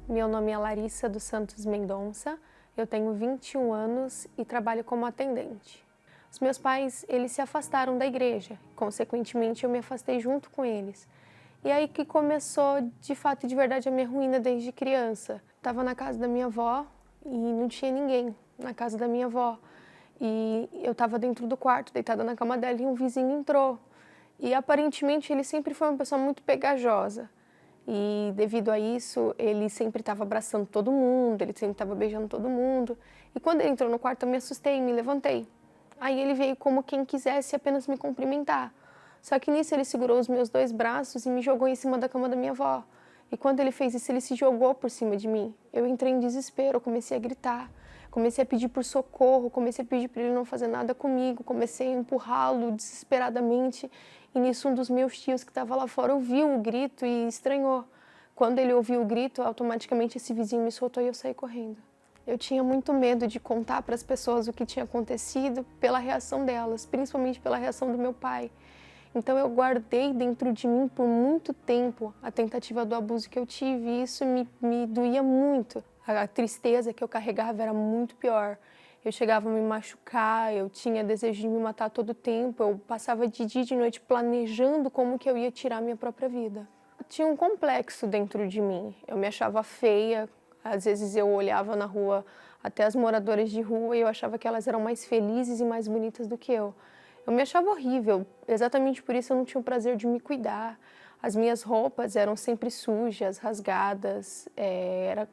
Meu nome é Larissa dos Santos Mendonça, eu tenho 21 anos e trabalho como atendente. Os meus pais, eles se afastaram da igreja, consequentemente eu me afastei junto com eles. E aí que começou, de fato e de verdade, a minha ruína desde criança. Estava na casa da minha avó e não tinha ninguém na casa da minha avó. E eu estava dentro do quarto, deitada na cama dela, e um vizinho entrou. E aparentemente ele sempre foi uma pessoa muito pegajosa. E devido a isso, ele sempre estava abraçando todo mundo, ele sempre estava beijando todo mundo. E quando ele entrou no quarto, eu me assustei e me levantei. Aí ele veio como quem quisesse apenas me cumprimentar. Só que nisso ele segurou os meus 2 braços e me jogou em cima da cama da minha avó. E quando ele fez isso, ele se jogou por cima de mim. Eu entrei em desespero, eu comecei a gritar, comecei a pedir por socorro, comecei a pedir para ele não fazer nada comigo, comecei a empurrá-lo desesperadamente. E nisso um dos meus tios que estava lá fora ouviu o grito e estranhou. Quando ele ouviu o grito, automaticamente esse vizinho me soltou e eu saí correndo. Eu tinha muito medo de contar para as pessoas o que tinha acontecido pela reação delas, principalmente pela reação do meu pai. Então eu guardei dentro de mim por muito tempo a tentativa do abuso que eu tive e isso me doía muito. A tristeza que eu carregava era muito pior. Eu chegava a me machucar, eu tinha desejo de me matar a todo tempo, eu passava de dia e de noite planejando como que eu ia tirar a minha própria vida. Tinha um complexo dentro de mim, eu me achava feia, às vezes eu olhava na rua até as moradoras de rua e eu achava que elas eram mais felizes e mais bonitas do que eu. Eu me achava horrível, exatamente por isso eu não tinha o prazer de me cuidar. As minhas roupas eram sempre sujas, rasgadas,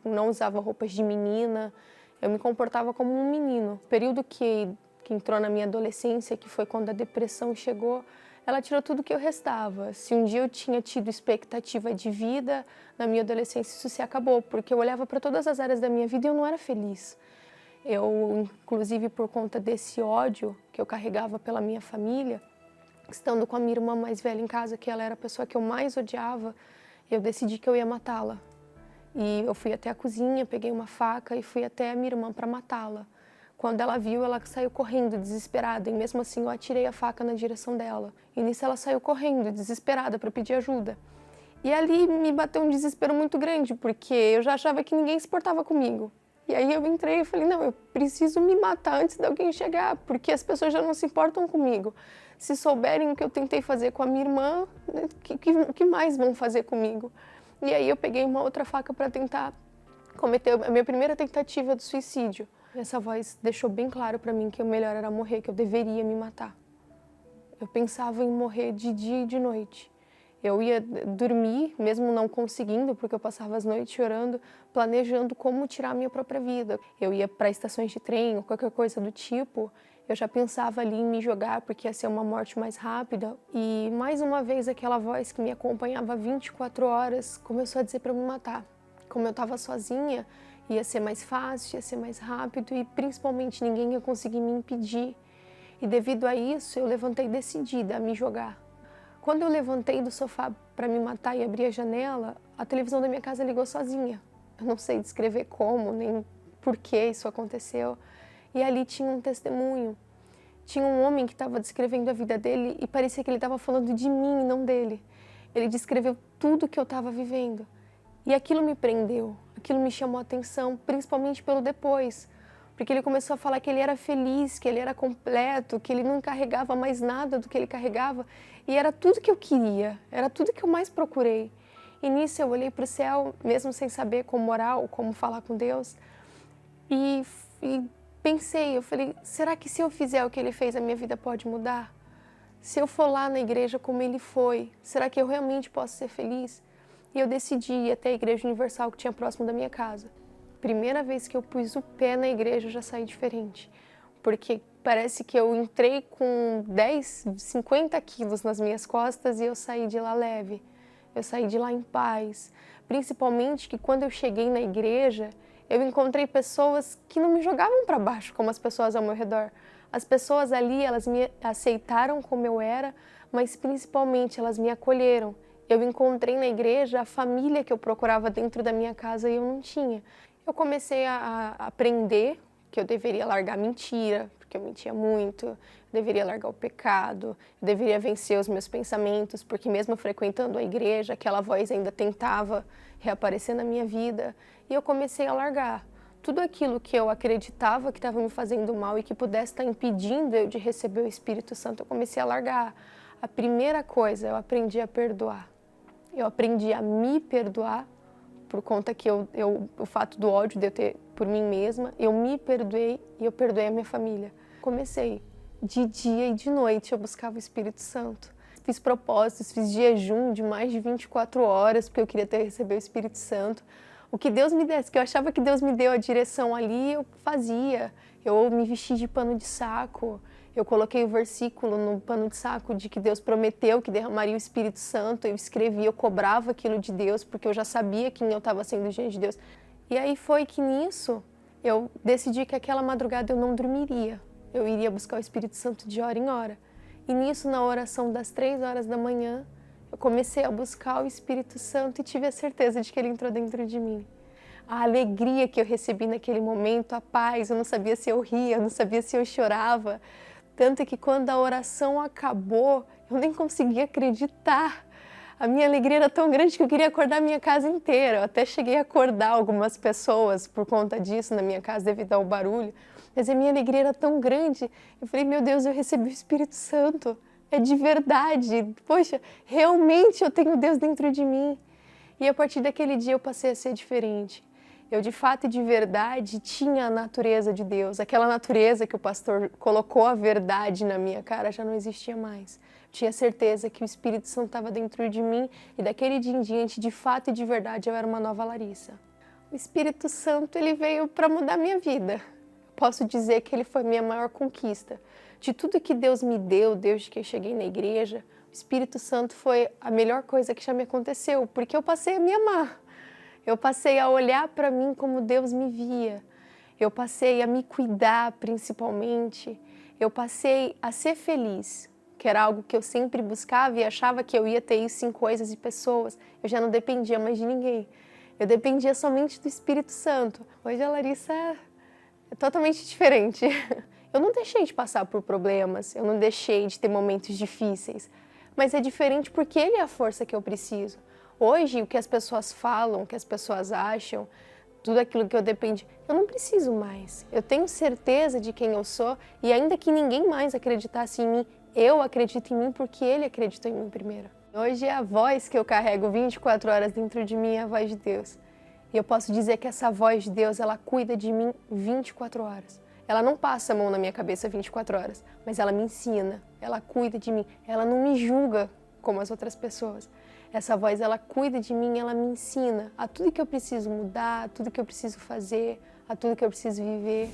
não usava roupas de menina, eu me comportava como um menino. O período que entrou na minha adolescência, que foi quando a depressão chegou, ela tirou tudo que eu restava. Se um dia eu tinha tido expectativa de vida, na minha adolescência isso se acabou, porque eu olhava para todas as áreas da minha vida e eu não era feliz. Eu, inclusive, por conta desse ódio que eu carregava pela minha família, estando com a minha irmã mais velha em casa, que ela era a pessoa que eu mais odiava, eu decidi que eu ia matá-la. E eu fui até a cozinha, peguei uma faca e fui até a minha irmã para matá-la. Quando ela viu, ela saiu correndo, desesperada, e mesmo assim eu atirei a faca na direção dela. E nisso ela saiu correndo, desesperada, para pedir ajuda. E ali me bateu um desespero muito grande, porque eu já achava que ninguém se portava comigo. E aí eu entrei e falei, não, eu preciso me matar antes de alguém chegar, porque as pessoas já não se importam comigo. Se souberem o que eu tentei fazer com a minha irmã, o que mais vão fazer comigo? E aí eu peguei uma outra faca para tentar cometer a minha primeira tentativa de suicídio. Essa voz deixou bem claro para mim que o melhor era morrer, que eu deveria me matar. Eu pensava em morrer de dia e de noite. Eu ia dormir, mesmo não conseguindo, porque eu passava as noites chorando, planejando como tirar a minha própria vida. Eu ia para estações de trem ou qualquer coisa do tipo, eu já pensava ali em me jogar porque ia ser uma morte mais rápida. E mais uma vez aquela voz que me acompanhava 24 horas começou a dizer para eu me matar. Como eu estava sozinha, ia ser mais fácil, ia ser mais rápido e principalmente ninguém ia conseguir me impedir. E devido a isso, eu levantei decidida a me jogar. Quando eu levantei do sofá para me matar e abri a janela, a televisão da minha casa ligou sozinha. Eu não sei descrever como, nem por que isso aconteceu. E ali tinha um testemunho. Tinha um homem que estava descrevendo a vida dele e parecia que ele estava falando de mim e não dele. Ele descreveu tudo que eu estava vivendo. E aquilo me prendeu, aquilo me chamou a atenção, principalmente pelo depois. Porque ele começou a falar que ele era feliz, que ele era completo, que ele não carregava mais nada do que ele carregava. E era tudo que eu queria, era tudo que eu mais procurei. E nisso eu olhei para o céu, mesmo sem saber como orar ou como falar com Deus. E pensei, eu falei, será que se eu fizer o que ele fez, a minha vida pode mudar? Se eu for lá na igreja como ele foi, será que eu realmente posso ser feliz? E eu decidi ir até a Igreja Universal que tinha próximo da minha casa. Primeira vez que eu pus o pé na igreja, eu já saí diferente. Porque parece que eu entrei com 10, 50 quilos nas minhas costas e eu saí de lá leve. Eu saí de lá em paz. Principalmente que quando eu cheguei na igreja, eu encontrei pessoas que não me jogavam para baixo como as pessoas ao meu redor. As pessoas ali, elas me aceitaram como eu era, mas principalmente elas me acolheram. Eu encontrei na igreja a família que eu procurava dentro da minha casa e eu não tinha. Eu comecei a aprender que eu deveria largar mentira, porque eu mentia muito, eu deveria largar o pecado, eu deveria vencer os meus pensamentos, porque mesmo frequentando a igreja, aquela voz ainda tentava reaparecer na minha vida, e eu comecei a largar. Tudo aquilo que eu acreditava que estava me fazendo mal e que pudesse estar impedindo eu de receber o Espírito Santo, eu comecei a largar. A primeira coisa, eu aprendi a perdoar. Eu aprendi a me perdoar por conta que o fato do ódio de eu ter por mim mesma, eu me perdoei e eu perdoei a minha família. Comecei de dia e de noite, eu buscava o Espírito Santo. Fiz propósitos, fiz jejum de mais de 24 horas, porque eu queria receber o Espírito Santo. O que Deus me desse, que eu achava que Deus me deu a direção ali, eu fazia. Eu me vesti de pano de saco, eu coloquei o versículo no pano de saco de que Deus prometeu que derramaria o Espírito Santo, eu escrevia, eu cobrava aquilo de Deus, porque eu já sabia quem eu estava sendo diante de Deus. E aí foi que nisso eu decidi que aquela madrugada eu não dormiria, eu iria buscar o Espírito Santo de hora em hora. E nisso, na oração das 3 horas da manhã, eu comecei a buscar o Espírito Santo e tive a certeza de que ele entrou dentro de mim. A alegria que eu recebi naquele momento, a paz, eu não sabia se eu ria, eu não sabia se eu chorava. Tanto que quando a oração acabou, eu nem conseguia acreditar. A minha alegria era tão grande que eu queria acordar a minha casa inteira. Eu até cheguei a acordar algumas pessoas por conta disso na minha casa, devido ao barulho. Mas a minha alegria era tão grande. Eu falei, meu Deus, eu recebi o Espírito Santo. É de verdade. Poxa, realmente eu tenho Deus dentro de mim. E a partir daquele dia eu passei a ser diferente. Eu, de fato e de verdade, tinha a natureza de Deus. Aquela natureza que o pastor colocou a verdade na minha cara já não existia mais. Tinha certeza que o Espírito Santo estava dentro de mim e daquele dia em diante, de fato e de verdade, eu era uma nova Larissa. O Espírito Santo, ele veio para mudar minha vida. Posso dizer que ele foi minha maior conquista. De tudo que Deus me deu, desde que eu cheguei na igreja, o Espírito Santo foi a melhor coisa que já me aconteceu, porque eu passei a me amar. Eu passei a olhar para mim como Deus me via. Eu passei a me cuidar, principalmente. Eu passei a ser feliz, que era algo que eu sempre buscava e achava que eu ia ter isso em coisas e pessoas. Eu já não dependia mais de ninguém. Eu dependia somente do Espírito Santo. Hoje a Larissa é totalmente diferente. Eu não deixei de passar por problemas, eu não deixei de ter momentos difíceis, mas é diferente porque ele é a força que eu preciso. Hoje, o que as pessoas falam, o que as pessoas acham, tudo aquilo que eu dependi, eu não preciso mais. Eu tenho certeza de quem eu sou e ainda que ninguém mais acreditasse em mim, eu acredito em mim porque ele acreditou em mim primeiro. Hoje a voz que eu carrego 24 horas dentro de mim é a voz de Deus. E eu posso dizer que essa voz de Deus, ela cuida de mim 24 horas. Ela não passa a mão na minha cabeça 24 horas, mas ela me ensina, ela cuida de mim, ela não me julga como as outras pessoas. Essa voz, ela cuida de mim, ela me ensina a tudo que eu preciso mudar, a tudo que eu preciso fazer, a tudo que eu preciso viver.